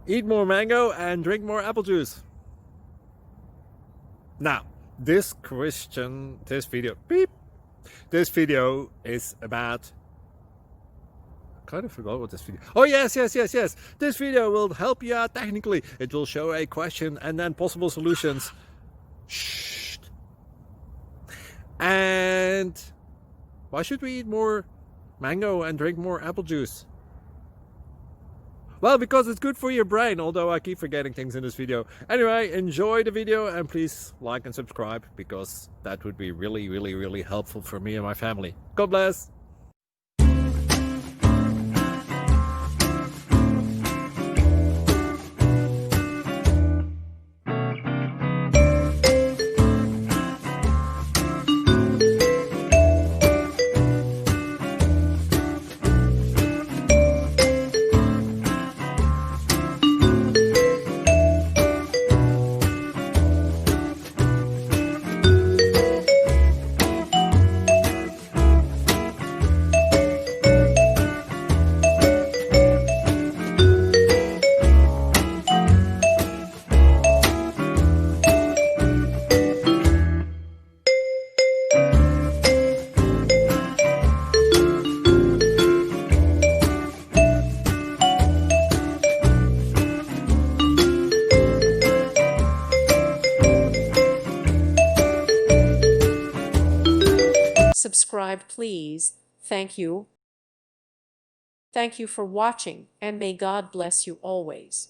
Eat more mango and drink more apple juice. Now, this video is about, I kind of forgot what this video. Oh yes. This video will help you out technically. It will show a question and then possible solutions. Shh. And why should we eat more mango and drink more apple juice? Well, because it's good for your brain, although I keep forgetting things in this video. Anyway, enjoy the video and please like and subscribe, because that would be really helpful for me and my family. God bless! Subscribe, please. Thank you. Thank you for watching, and may God bless you always.